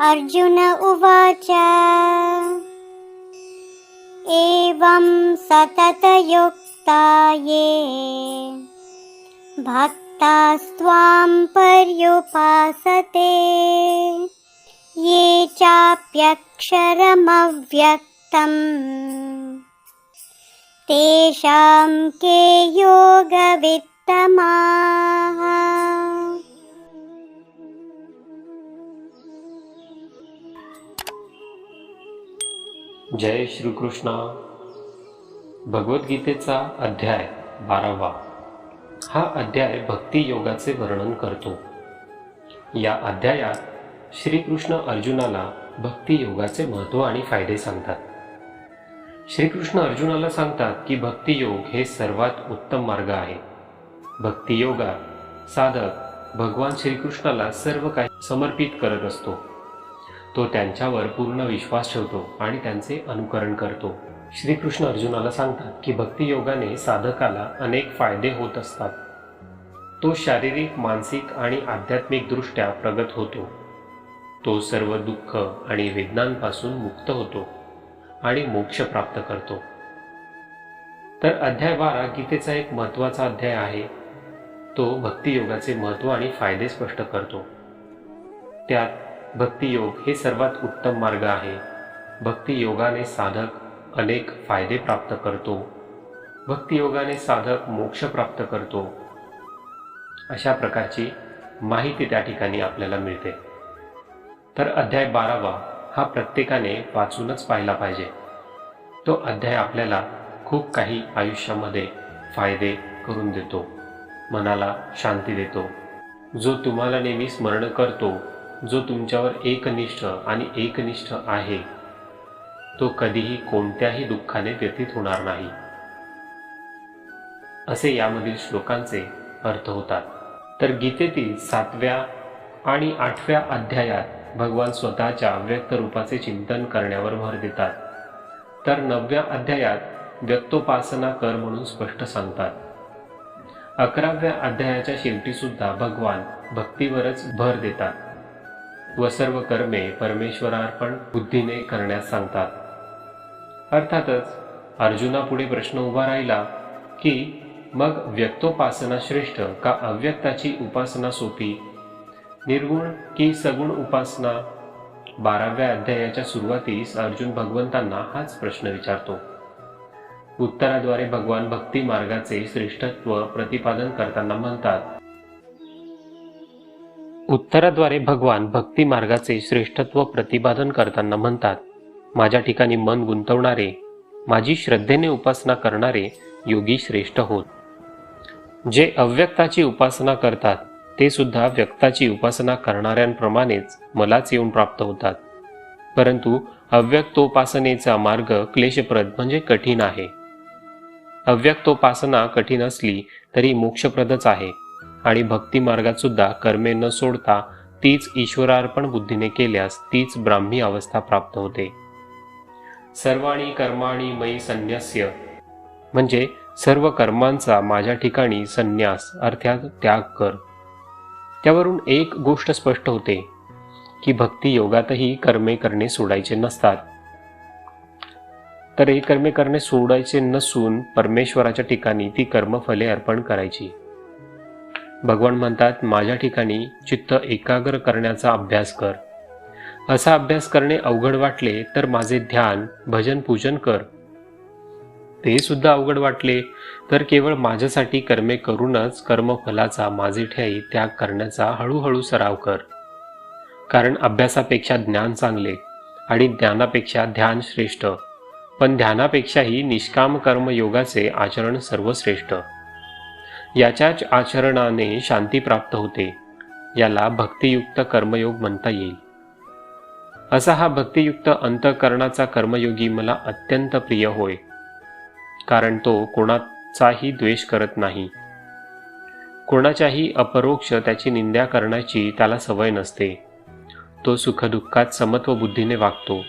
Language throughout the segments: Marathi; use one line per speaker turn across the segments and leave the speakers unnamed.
अर्जुन उवाच एवं सततयुक्ता ये भक्तास्त्वां पर्युपासते ये चाप्यक्षरमव्यक्तम् तेषां के योगवित्तमाः।
जय श्रीकृष्ण. भगवद्गीतेचा अध्याय 12वा. हा अध्याय भक्ती योगाचे वर्णन करतो. या अध्यायात श्रीकृष्ण अर्जुनाला भक्ती योगाचे महत्त्व आणि फायदे सांगतात. श्रीकृष्ण अर्जुनाला सांगतात की भक्ती योग हे सर्वात उत्तम मार्ग आहे. भक्ती योगात साधक भगवान श्रीकृष्णाला सर्व काही समर्पित करत असतो. तो त्यांच्यावर पूर्ण विश्वास ठेवतो आणि त्यांचे अनुकरण करतो. श्रीकृष्ण अर्जुनाला सांगतात की भक्ती योगाने साधकाला अनेक फायदे होत असतात. तो शारीरिक, मानसिक आणि आध्यात्मिक दृष्ट्या प्रगत होतो. तो सर्व दुःख आणि वेदनांपासून मुक्त होतो आणि मोक्ष प्राप्त करतो. तर अध्याय 12 गीतेचा एक महत्त्वाचा अध्याय आहे. तो भक्ती योगाचे महत्त्व आणि फायदे स्पष्ट करतो. त्यात भक्ती योग हे सर्वात उत्तम मार्ग आहे. भक्ती योगाने साधक अनेक फायदे प्राप्त करतो. भक्ती योगाने साधक मोक्ष प्राप्त करतो. अशा प्रकारची माहिती त्या ठिकाणी आपल्याला मिळते. तर अध्याय 12वा हा प्रत्येकाने वाचूनच पाहिला पाहिजे. तो अध्याय आपल्याला खूप काही आयुष्यामध्ये फायदे करून देतो, मनाला शांती देतो. जो तुम्हाला नेहमी स्मरण करतो, जो तुमच्यावर एकनिष्ठ आणि एकनिष्ठ आहे, तो कधीही कोणत्याही दुःखाने व्यथित होणार नाही, असे यामधील श्लोकांचे अर्थ होतात. तर गीतेतील 7व्या आणि 8व्या अध्यायात भगवान स्वतःच्या व्यक्त रूपाचे चिंतन करण्यावर भर देतात. तर 9व्या अध्यायात व्यक्तोपासना कर म्हणून स्पष्ट सांगतात. 11व्या अध्यायाच्या शेवटी सुद्धा भगवान भक्तीवरच भर देतात व सर्व कर्मे परमेश्वरार्पण बुद्धीने करण्यास सांगतात. अर्थातच अर्जुनापुढे प्रश्न उभा राहिला की मग व्यक्तोपासना श्रेष्ठ का अव्यक्ताची उपासना सोपी, निर्गुण की सगुण उपासना? 12व्या अध्यायाच्या सुरुवातीस अर्जुन भगवंतांना हाच प्रश्न विचारतो. उत्तराद्वारे भगवान भक्ती मार्गाचे श्रेष्ठत्व प्रतिपादन करताना म्हणतात माझ्या ठिकाणी मन गुंतवणारे, माझी श्रद्धेने उपासना करणारे योगी श्रेष्ठ होत. जे अव्यक्ताची उपासना करतात ते सुद्धा व्यक्ताची उपासना करणाऱ्यांप्रमाणेच मलाच येऊन प्राप्त होतात. परंतु अव्यक्तोपासनेचा मार्ग क्लेशप्रद म्हणजे कठीण आहे. अव्यक्तोपासना कठीण असली तरी मोक्षप्रदच आहे आणि भक्ती मार्गात सुद्धा कर्मे न सोडता तीच ईश्वरार्पण बुद्धीने केल्यास तीच ब्राह्मी अवस्था प्राप्त होते. सर्वाणी कर्माणी मयी संन्यस्य म्हणजे सर्व कर्मांचा माझ्या ठिकाणी संन्यास अर्थात त्याग कर. त्यावरून एक गोष्ट स्पष्ट होते की भक्ती योगातही कर्मे करणे सोडायचे नसतात. तर हे कर्मे करणे सोडायचे नसून परमेश्वराच्या ठिकाणी ती कर्मफले अर्पण करायची. भगवान म्हणतात माझ्या ठिकाणी चित्त एकाग्र करण्याचा अभ्यास कर. असा अभ्यास करणे अवघड वाटले तर माझे ध्यान, भजन, पूजन कर. ते सुद्धा अवघड वाटले तर केवळ माझ्यासाठी कर्मे करूनच कर्मफलाचा माझे ठायी त्याग करण्याचा हळूहळू सराव कर. कारण अभ्यासापेक्षा ज्ञान चांगले आणि ज्ञानापेक्षा ध्यान श्रेष्ठ, पण ध्यानापेक्षाही निष्काम कर्मयोगाचे आचरण सर्वश्रेष्ठ. याच्याच आचरणाने शांती प्राप्त होते. याला भक्तियुक्त कर्मयोग म्हणता येईल. असा हा भक्तियुक्त अंतःकरणाचा कर्मयोगी मला अत्यंत प्रिय होय. कारण तो कोणाचाही द्वेष करत नाही. कोणाच्याही अपरोक्ष त्याची निंदा करण्याची त्याला सवय नसते. तो सुखदुःखात समत्व बुद्धीने वागतो.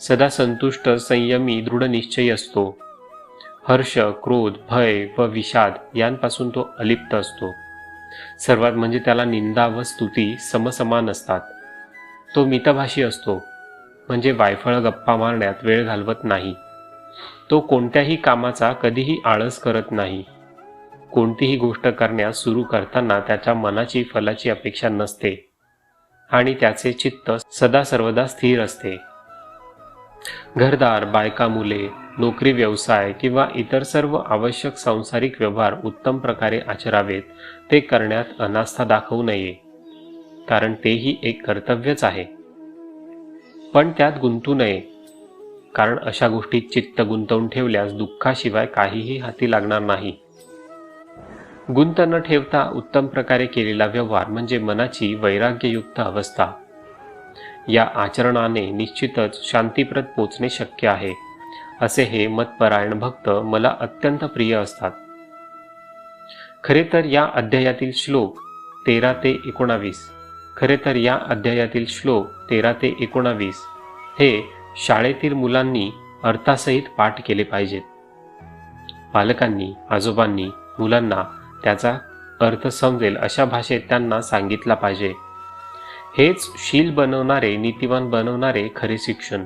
सदा संतुष्ट, संयमी, दृढ निश्चयी असतो. हर्ष, क्रोध, भय व विषाद यांपासून तो अलिप्त असतो. सर्वात म्हणजे त्याला निंदा व स्तुती समसमान असतात. तो मितभाषी असतो, म्हणजे वायफळ गप्पा मारण्यात वेळ घालवत नाही. तो कोणत्याही कामाचा कधीही आळस करत नाही. कोणतीही गोष्ट करण्यास सुरू करताना त्याच्या मनाची फलाची अपेक्षा नसते आणि त्याचे चित्त सदा सर्वदा स्थिर असते. घरदार, बायका, मुले, नोकरी, व्यवसाय किंवा इतर सर्व आवश्यक सांसारिक व्यवहार उत्तम प्रकारे आचरावेत, ते करण्यात अनास्था दाखवू नये, कारण तेही एक कर्तव्यच आहे. पण त्यात गुंतू नये, कारण अशा गोष्टीत चित्त गुंतवून ठेवल्यास दुःखाशिवाय काहीही हाती लागणार नाही. गुंत न ठेवता उत्तम प्रकारे केलेला व्यवहार म्हणजे मनाची वैराग्ययुक्त अवस्था. या आचरणाने निश्चितच शांतीप्रत पोचणे शक्य आहे, असे हे मतपरायण भक्त मला अत्यंत प्रिय असतात. खरे तर या अध्यायातील श्लोक 13 ते 19 हे शाळेतील मुलांनी अर्थासहित पाठ केले पाहिजेत. पालकांनी, आजोबांनी मुलांना त्याचा अर्थ समजेल अशा भाषेत त्यांना सांगितला पाहिजे. हेच शील बनवणारे, नीतिवान बनवणारे खरे शिक्षण.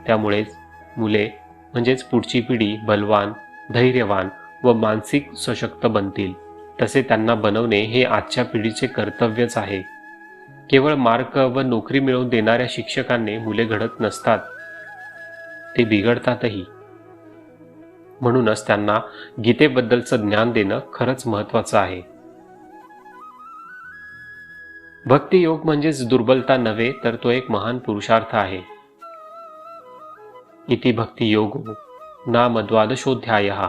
त्यामुळेच मुले म्हणजेच पुढची पिढी बलवान, धैर्यवान व मानसिक सशक्त बनतील. तसे त्यांना बनवणे हे आजच्या पिढीचे कर्तव्यच आहे. केवळ मार्क व नोकरी मिळवून देणाऱ्या शिक्षकांनी मुले घडत नसतात, ते बिघडतातही. म्हणूनच त्यांना गीतेबद्दलचं ज्ञान देणं खरंच महत्त्वाचं आहे. भक्तियोग म्हणजेच दुर्बलता नव्हे, तर तो एक महान पुरुषार्थ आहे. इति भक्तियोगो नाम द्वादशोऽध्यायः.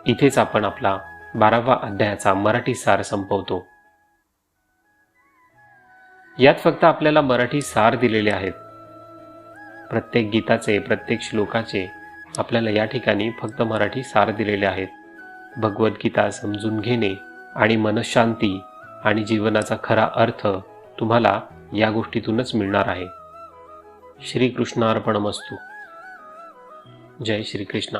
इथेच आपण आपला 12वा अध्यायाचा मराठी सार संपवतो. यात फक्त आपल्याला मराठी सार दिलेले आहेत. प्रत्येक गीताचे, प्रत्येक श्लोकाचे आपल्याला या ठिकाणी फक्त मराठी सार दिलेले आहेत. भगवद्गीता समजून घेणे आणि मनशांती आणि जीवनाचा खरा अर्थ तुम्हाला या गोष्टीतूनच मिळणार आहे. श्रीकृष्णार्पणमस्तु. जय श्रीकृष्ण.